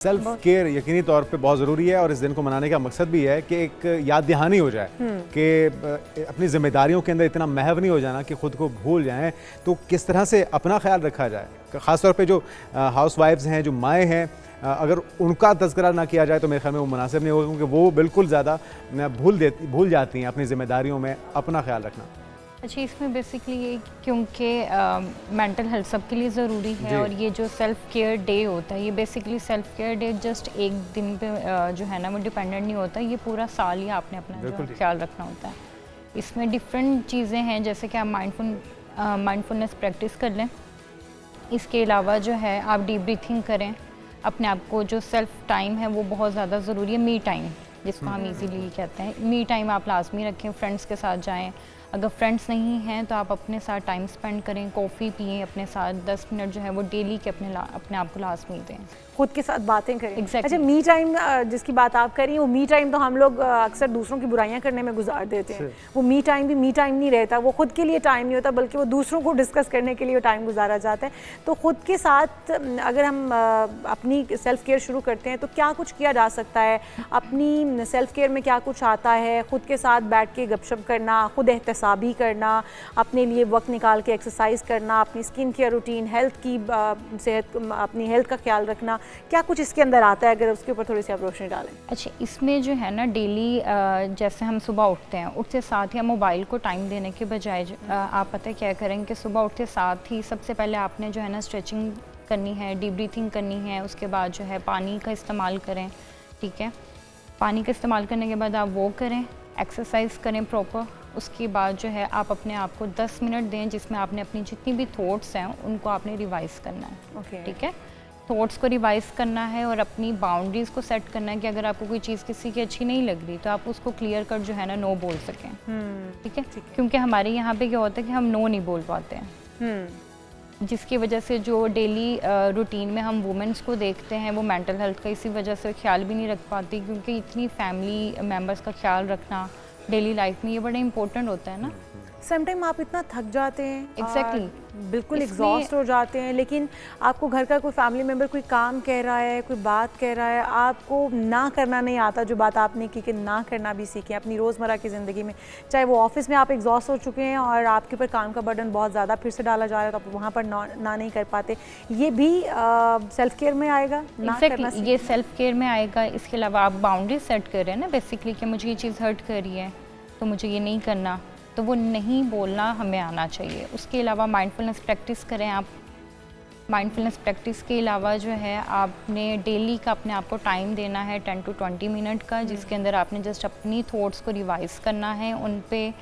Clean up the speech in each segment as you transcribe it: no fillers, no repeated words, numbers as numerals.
Self care यकीनी तौर पे बहुत ज़रूरी है और इस दिन को मनाने का मकसद भी है कि एक याद दहानी हो जाए कि अपनी जिम्मेदारियों के अंदर इतना महव नहीं हो जाना कि ख़ुद को भूल जाएं। तो किस तरह से अपना ख्याल रखा जाए, ख़ास तौर पे जो हाउस वाइफ्स हैं, जो माएँ हैं, अगर उनका तज़किरा ना किया जाए तो मेरे ख्याल में वो मुनासिब नहीं होगा, क्योंकि वो बिल्कुल ज़्यादा भूल जाती हैं अपनी ज़िम्मेदारियों में अपना ख्याल रखना। अच्छा, इसमें बेसिकली ये क्योंकि मेंटल हेल्थ सबके लिए ज़रूरी है और ये जो सेल्फ़ केयर डे होता है, ये basically self care day just एक दिन पे जो है ना वो डिपेंडेंट नहीं होता, ये पूरा साल ही आपने अपना जो ख्याल रखना होता है। इसमें डिफरेंट चीज़ें हैं, जैसे कि आप माइंडफुलनेस प्रैक्टिस कर लें। इसके अलावा जो है आप डीप ब्रीथिंग करें। अपने आप को जो सेल्फ़ टाइम है वो बहुत ज़्यादा ज़रूरी है, मी टाइम जिसको हम इजीली कहते हैं। मी टाइम आप लाजमी रखें, फ्रेंड्स के साथ जाएं। अगर फ्रेंड्स नहीं हैं तो आप अपने साथ टाइम स्पेंड करें, कॉफ़ी पिएं अपने साथ, 10 मिनट जो है वो डेली के अपने आप को लाजमी दें, खुद के साथ बातें करें। Exactly. अच्छा, मी टाइम जिसकी बात आप कर रही हैं, वो मी टाइम तो हम लोग अक्सर दूसरों की बुराइयां करने में गुजार देते हैं। वो मी टाइम भी मी टाइम नहीं रहता, वो खुद के लिए टाइम नहीं होता, बल्कि वो दूसरों को डिस्कस करने के लिए टाइम गुजारा जाता है। तो खुद के साथ अगर हम अपनी सेल्फ केयर शुरू करते हैं तो क्या कुछ किया जा सकता है? अपनी सेल्फ केयर में क्या कुछ आता है? खुद के साथ बैठ के गपशप करना, खुद एहतसाबी करना, अपने लिए वक्त निकाल के एक्सरसाइज करना, अपनी स्किन केयर रूटीन, हेल्थ की सेहत, अपनी हेल्थ का ख्याल रखना, क्या कुछ इसके अंदर आता है? अगर उसके ऊपर थोड़ी सी आप रोशनी डालें। अच्छा, इसमें जो है ना डेली जैसे हम सुबह उठते हैं, उठते साथ ही हम मोबाइल को टाइम देने के बजाय आप पता है क्या करें कि सुबह उठते साथ ही सबसे पहले आपने जो है ना स्ट्रेचिंग करनी है, डीप ब्रीथिंग करनी है। उसके बाद जो है पानी का इस्तेमाल करें, ठीक है। पानी का इस्तेमाल करने के बाद आप वो करें, एक्सरसाइज करें प्रॉपर। उसके बाद जो है आप अपने आप को 10 मिनट दें जिसमें आपने अपनी जितनी भी थॉट्स हैं उनको आपने रिवाइज़ करना है, ठीक है। थॉट्स को रिवाइज़ करना है और अपनी बाउंड्रीज़ को सेट करना है कि अगर आपको कोई चीज़ किसी की अच्छी नहीं लग रही तो आप उसको क्लियर कर जो है ना नो बोल सकें, ठीक है। क्योंकि हमारे यहाँ पे क्या होता है कि हम नो नहीं बोल पाते हैं, जिसकी वजह से जो डेली रूटीन में हम वुमेंस को देखते हैं वो मेंटल हेल्थ का इसी वजह से ख्याल भी नहीं रख पाती, क्योंकि इतनी फैमिली मेम्बर्स का ख्याल रखना डेली लाइफ में ये बड़ा इंपॉर्टेंट होता है ना। समटाइम आप इतना थक जाते हैं, एग्जैक्टली बिल्कुल एग्जॉस्ट हो जाते हैं, लेकिन आपको घर का कोई फैमिली मेम्बर कोई काम कह रहा है, कोई बात कह रहा है, आपको ना करना नहीं आता। जो बात आपने की कि ना करना भी सीखें अपनी रोज़मर्रा की ज़िंदगी में। चाहे वो ऑफिस में आप एग्जॉस्ट हो चुके हैं और आपके ऊपर काम का बर्डन बहुत ज़्यादा फिर से डाला जा रहा है, तो आप वहाँ पर ना नहीं कर पाते, ये भी सेल्फ केयर में आएगा। एग्जैक्टली ये सेल्फ केयर में आएगा। इसके अलावा आप बाउंड्री सेट कर रहे हैं ना बेसिकली कि मुझे ये चीज़ हर्ट कर रही है तो मुझे ये नहीं करना, तो वो नहीं बोलना हमें आना चाहिए। उसके अलावा माइंडफुलनेस प्रैक्टिस करें आप। माइंडफुलनेस प्रैक्टिस के अलावा जो है आपने डेली का अपने आप को टाइम देना है 10 to 20 मिनट का, जिसके अंदर आपने जस्ट अपनी थॉट्स को रिवाइज करना है, उन पे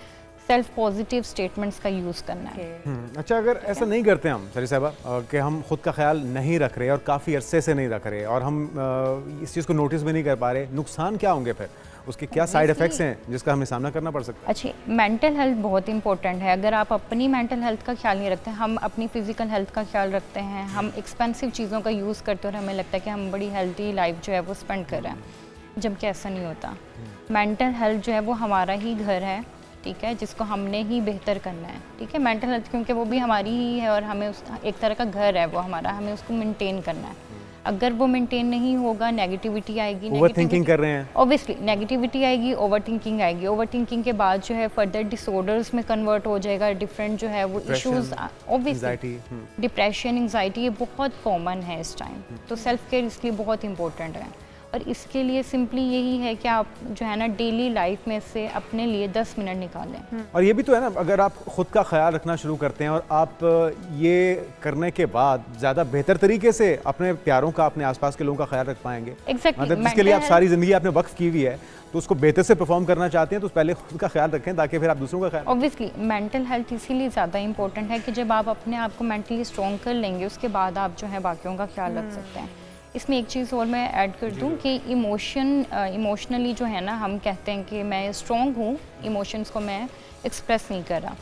सेल्फ पॉजिटिव स्टेटमेंट्स का यूज़ करना है। अच्छा, अगर ऐसा नहीं करते हम सरी साहबा कि हम खुद का ख्याल नहीं रख रहे और काफ़ी अरसे से नहीं रख रहे और हम इस चीज़ को नोटिस भी नहीं कर पा रहे, नुकसान क्या होंगे फिर? उसके क्या साइड इफ़ेक्ट्स हैं जिसका हमें सामना करना पड़ सकता है? अच्छा, मेंटल हेल्थ बहुत इंपॉर्टेंट है। अगर आप अपनी मेंटल हेल्थ का ख्याल नहीं रखते, हम अपनी फिजिकल हेल्थ का ख्याल रखते हैं, हम एक्सपेंसिव चीज़ों का यूज़ करते हैं और हमें लगता है कि हम बड़ी हेल्थी लाइफ जो है वो स्पेंड कर रहे हैं, जबकि ऐसा नहीं होता। मेंटल हेल्थ जो है वो हमारा ही घर है, ठीक है, जिसको हमने ही बेहतर करना है, ठीक है। मेंटल हेल्थ क्योंकि वो भी हमारी ही है और हमें उस एक तरह का घर है वो हमारा, हमें उसको मेंटेन करना है। अगर वो मेंटेन नहीं होगा, नेगेटिविटी आएगी। ओवर थिंकिंग कर रहे हैं, ऑब्वियसली नेगेटिविटी आएगी, ओवर थिंकिंग आएगी। ओवर थिंकिंग के बाद जो है फर्दर डिसऑर्डर्स में कन्वर्ट हो जाएगा, डिफरेंट जो है वो इश्यूज, ऑब्वियसली डिप्रेशन, एंजाइटी, ये बहुत कॉमन है इस टाइम। तो सेल्फ केयर इसलिए बहुत इंपॉर्टेंट है और इसके लिए सिंपली यही है कि आप जो है ना डेली लाइफ में से अपने लिए 10 मिनट निकालें। और ये भी तो है ना, अगर आप खुद का ख्याल रखना शुरू करते हैं और आप ये करने के बाद ज़्यादा बेहतर तरीके से अपने प्यारों का, अपने आसपास के लोगों का ख्याल रख पाएंगे। मतलब जिसके लिए आप सारी ज़िंदगी आपने वक्फ की हुई है, तो उसको बेहतर से परफॉर्म करना चाहते हैं तो पहले खुद का ख्याल रखें ताकि फिर आप दूसरों का ख्याल। ऑब्वियसली मेंटल हेल्थ इसीलिए ज़्यादा इंपॉर्टेंट है कि जब आप अपने आप को मेंटली स्ट्रॉन्ग कर लेंगे उसके बाद आप जो है बाकियों का ख्याल रख सकते हैं। इसमें एक चीज़ और मैं ऐड कर दूं कि इमोशनली जो है ना, हम कहते हैं कि मैं स्ट्रॉन्ग हूँ, इमोशंस को मैं एक्सप्रेस नहीं कर रहा,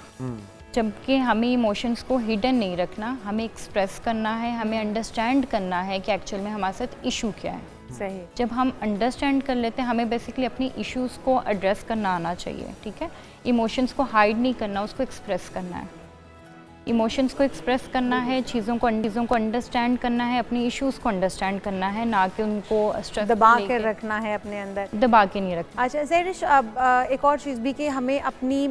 जबकि हमें इमोशंस को हिडन नहीं रखना, हमें एक्सप्रेस करना है, हमें अंडरस्टैंड करना है कि एक्चुअल में हमारे साथ इशू क्या है। सही। जब हम अंडरस्टैंड कर लेते हैं, हमें बेसिकली अपनी इश्यूज़ को एड्रेस करना आना चाहिए, ठीक है। इमोशंस को हाइड नहीं करना, उसको एक्सप्रेस करना है। इमोशंस को एक्सप्रेस करना है, चीज़ों को अंडरस्टैंड करना है, अपनी इश्यूज़ को अंडरस्टैंड करना है, ना कि उनको स्ट्रेस दबा के रखना है अपने अंदर, दबा के नहीं रखना। अच्छा ज़हरिश, अब एक और चीज़ भी कि हमें अपनी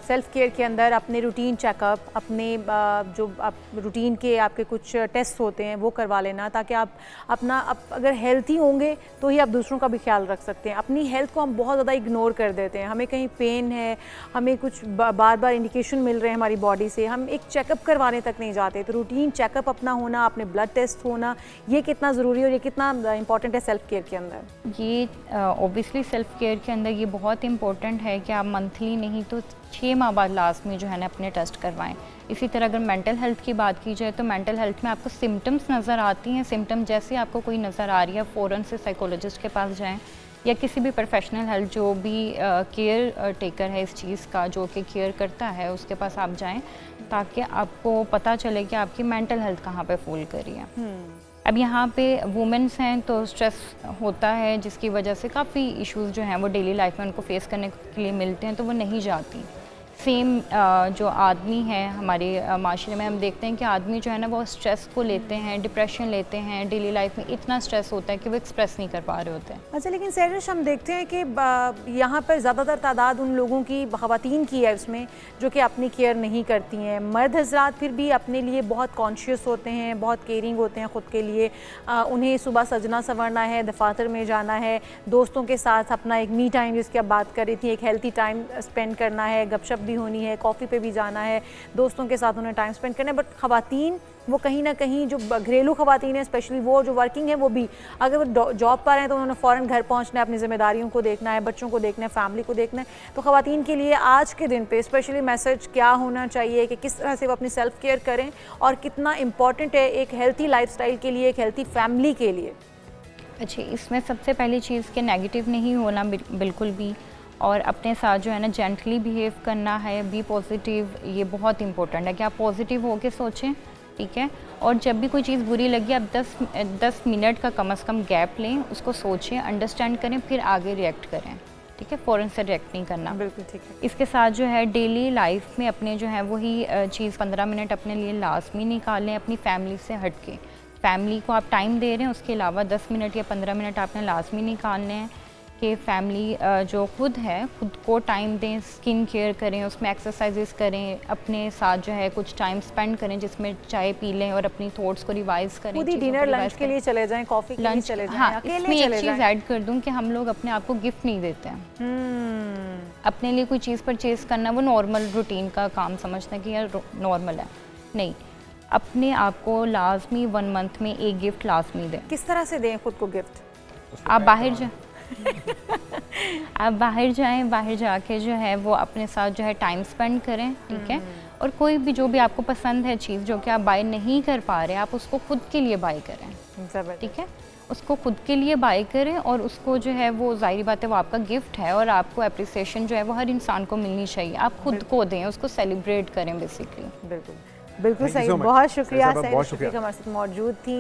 सेल्फ केयर के अंदर अपने रूटीन चेकअप, अपने जो आप रूटीन के आपके कुछ टेस्ट होते हैं वो करवा लेना, ताकि आप अपना अगर हेल्थी होंगे तो ही आप दूसरों का भी ख्याल रख सकते हैं। अपनी हेल्थ को हम बहुत ज़्यादा इग्नोर कर देते हैं, हमें कहीं पेन है, हमें कुछ बार बार इंडिकेशन मिल रहे हैं हमारी बॉडी से, हम एक चेकअप करवाने तक नहीं जाते। तो रूटीन चेकअप अपना होना, अपने ब्लड टेस्ट होना, ये कितना ज़रूरी है और ये कितना इंपॉर्टेंट है सेल्फ केयर के अंदर? ये ऑब्वियसली सेल्फ केयर के अंदर ये बहुत इंपॉर्टेंट है कि आप मंथली नहीं तो 6 माह बाद लास्ट में जो है ना अपने टेस्ट करवाएं। इसी तरह अगर मेंटल हेल्थ की बात की जाए तो मेंटल हेल्थ में आपको सिम्टम्स नज़र आती हैं, सिम्टम जैसे आपको कोई नज़र आ रही है फ़ौरन से साइकोलॉजिस्ट के पास जाएं, या किसी भी प्रोफेशनल हेल्थ जो भी केयर टेकर है इस चीज़ का, जो कि केयर करता है, उसके पास आप जाएं, ताकि आपको पता चले कि आपकी मेंटल हेल्थ कहाँ पे फॉल कर रही है। अब यहाँ पे वुमेंस हैं तो स्ट्रेस होता है, जिसकी वजह से काफ़ी इश्यूज़ जो हैं वो डेली लाइफ में उनको फेस करने के लिए मिलते हैं, तो वो नहीं जाती। सेम जो आदमी है हमारे माशरे में हम देखते हैं कि आदमी जो है ना वो स्ट्रेस को लेते हैं, डिप्रेशन लेते हैं, डेली लाइफ में इतना स्ट्रेस होता है कि वो एक्सप्रेस नहीं कर पा रहे होते हैं। अच्छा, लेकिन सहरिश हम देखते हैं कि यहाँ पर ज़्यादातर तादाद उन लोगों की, ख़वातीन की है उसमें, जो कि अपनी केयर नहीं करती हैं। मर्द हज़रात फिर भी अपने लिए बहुत कॉन्शियस होते हैं, बहुत केयरिंग होते हैं ख़ुद के लिए। उन्हें सुबह सजना संवरना है, दफातर में जाना है, दोस्तों के साथ अपना एक मी टाइम जिसकी आप बात कर रही थी, एक हेल्थी टाइम स्पेंड करना है, गपशप भी होनी है, कॉफ़ी पे भी जाना है, दोस्तों के साथ उन्हें टाइम स्पेंड करना है। बट ख़वातीन वो कहीं ना कहीं, जो घरेलू ख़वातीन है स्पेशली, वो जो वर्किंग है, वो भी अगर वो जॉब पर हैं तो उन्होंने फ़ौरन घर पहुंचना है, अपनी ज़िम्मेदारियों को देखना है, बच्चों को देखना है, फैमिली को देखना है। तो ख़वातीन के लिए आज के दिन पे स्पेशली मैसेज क्या होना चाहिए कि किस तरह से वो अपनी सेल्फ केयर करें और कितना इम्पॉर्टेंट है एक हेल्थी लाइफस्टाइल के लिए, एक हेल्थी फैमिली के लिए? अच्छा, इसमें सबसे पहली चीज़ कि नेगेटिव नहीं होना बिल्कुल भी, और अपने साथ जो है ना जेंटली बिहेव करना है, बी पॉजिटिव। ये बहुत इंपॉर्टेंट है कि आप पॉजिटिव होकर सोचें, ठीक है। और जब भी कोई चीज़ बुरी लगी, आप 10 मिनट का कम से कम गैप लें, उसको सोचें, अंडरस्टैंड करें, फिर आगे रिएक्ट करें, ठीक है। फ़ौरन से रिएक्ट नहीं करना। बिल्कुल ठीक है। इसके साथ जो है डेली लाइफ में अपने जो है वही चीज़ 15 मिनट अपने लिए लाजमी निकालें, अपनी फैमिली से हट के। फैमिली को आप टाइम दे रहे हैं, उसके अलावा 10 मिनट या 15 मिनट आपने लाजमी निकालने हैं कि फैमिली जो खुद है, खुद को टाइम दें, स्किन केयर करें, उसमें एक्सरसाइजेस करें, अपने साथ जो है कुछ टाइम स्पेंड करें जिसमें चाय पी लें और अपनी थॉट्स को रिवाइज करें। खुद ही डिनर लंच के लिए चले जाएं, कॉफ़ी के लिए चले जाएं, हाँ, अकेले इसमें चले एक चीज़ जाएं। ऐड कर दूं कि हम लोग अपने आप को गिफ्ट नहीं देते हैं। अपने लिए कोई चीज़ परचेज़ करना वो नॉर्मल रूटीन का काम समझते हैं कि यार नॉर्मल है, नहीं। अपने आप को लाजमी 1 मंथ में एक गिफ्ट लाजमी दें। किस तरह से दें खुद को गिफ्ट? आप बाहर जाएं आप बाहर जाएं, बाहर जाके जो है वो अपने साथ जो है टाइम स्पेंड करें, ठीक है। और कोई भी जो भी आपको पसंद है चीज़ जो कि आप बाय नहीं कर पा रहे, आप उसको खुद के लिए बाय करें, ठीक है। उसको खुद के लिए बाय करें और उसको जो है वो, जाहिर बात है वो आपका गिफ्ट है और आपको अप्रिसिएशन जो है वो हर इंसान को मिलनी चाहिए। आप खुद को दें, उसको सेलिब्रेट करें बेसिकली। बिल्कुल बिल्कुल Thank you सही। so much. बहुत शुक्रिया, बहुत शुक्रिया। हमारे साथ मौजूद थी।